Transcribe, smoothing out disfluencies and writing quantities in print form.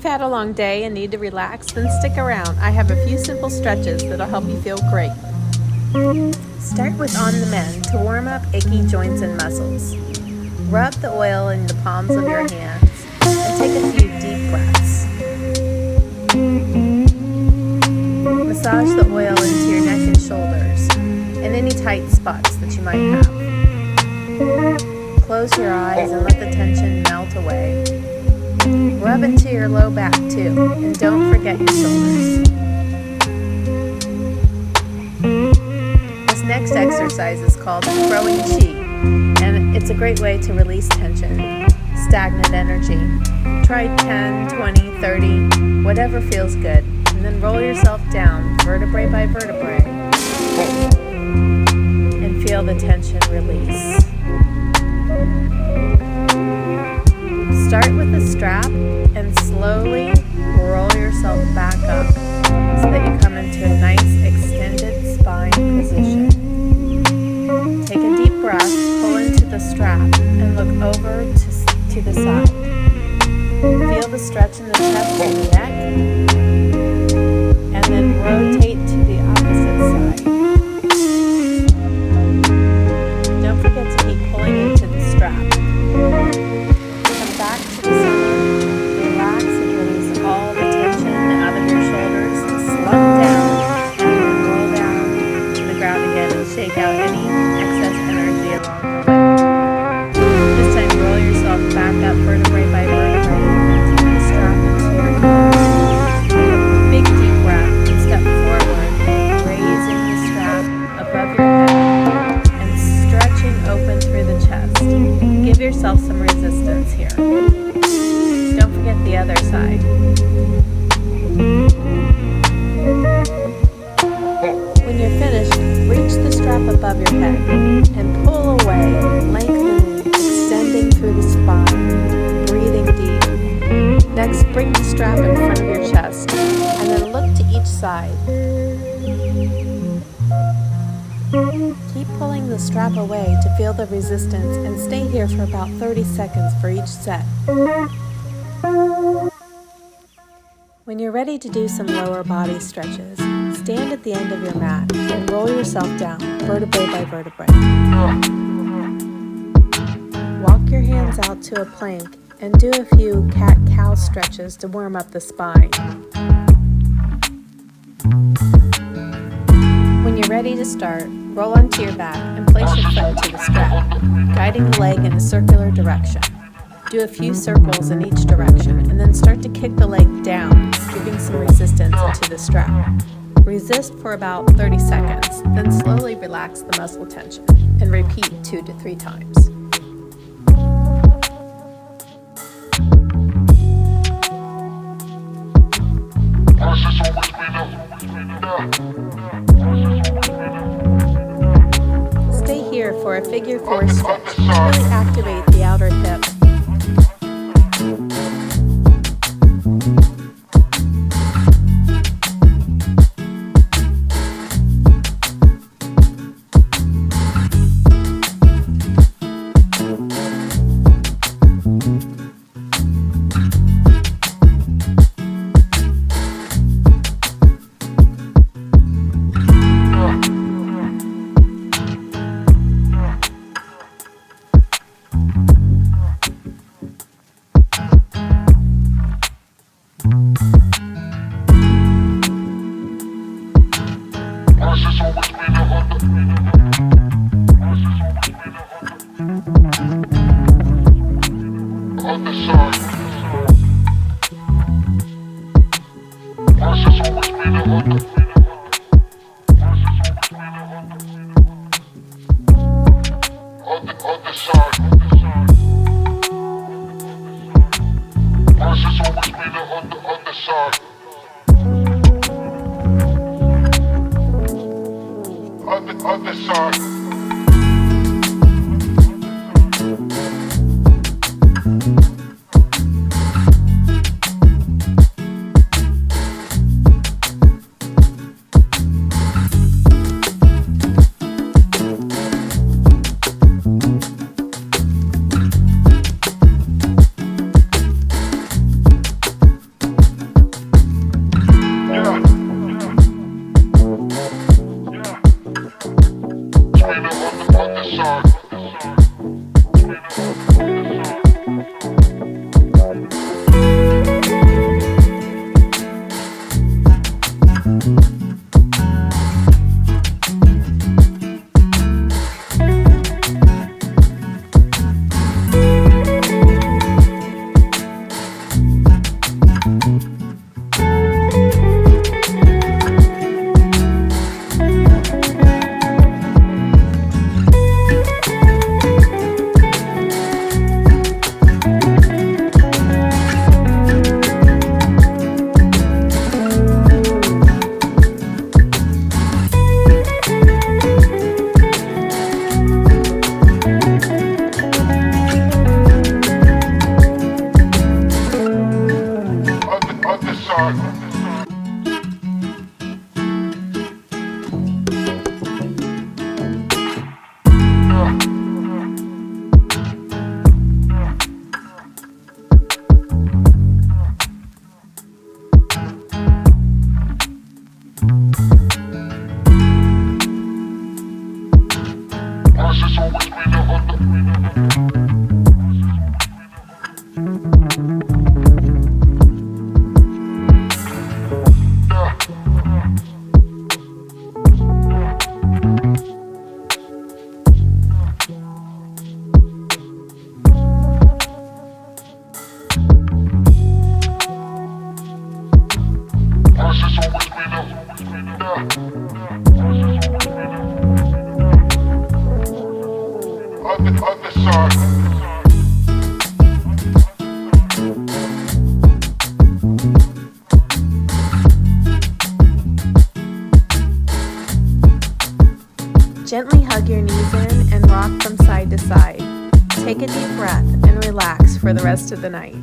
If you've had a long day and need to relax, then stick around. I have a few simple stretches that'll help you feel great. Start with on the mend to warm up achy joints and muscles. Rub the oil in the palms of your hands and take a few deep breaths. Massage the oil into your neck and shoulders and any tight spots that you might have. Close your eyes and let the tension melt away. Rub into your low back too, and don't forget your shoulders. This next exercise is called throwing chi, and it's a great way to release tension, stagnant energy. Try 10, 20, 30, whatever feels good, and then roll yourself down vertebrae by vertebrae and feel the tension release. Start with the strap and slowly roll yourself back up so that you come into a nice extended spine position. Take a deep breath, pull into the strap, and look over to the side. Feel the stretch in the chest and the neck, and then rotate to the opposite side. Don't forget to keep pulling into the strap. Back to the center, relax and release all the tension out of your shoulders to slump down and then roll down to the ground again and shake out any excess energy along the way. This time roll yourself back up vertebrae by vertebrae and take the strap into your hands. Take a big deep breath and step forward, raising the strap above your head and stretching open through the chest. Give yourself some resistance here. Don't forget the other side. When you're finished, reach the strap above your head and pull away, lengthening, extending through the spine, breathing deep. Next, bring the strap in front of your chest and then look to each side. Keep pulling the strap away to feel the resistance and stay here for about 30 seconds for each set. When you're ready to do some lower body stretches, stand at the end of your mat and roll yourself down, vertebrae by vertebrae. Walk your hands out to a plank and do a few cat-cow stretches to warm up the spine. When you're ready to start, roll onto your back and place your foot to the strap, guiding the leg in a circular direction. Do a few circles in each direction and then start to kick the leg down, giving some resistance into the strap. Resist for about 30 seconds, then slowly relax the muscle tension and repeat 2 to 3 times. Stay here for a figure 4 stretch to really activate the outer hip. Other side. Gently hug your knees in and rock from side to side. Take a deep breath and relax for the rest of the night.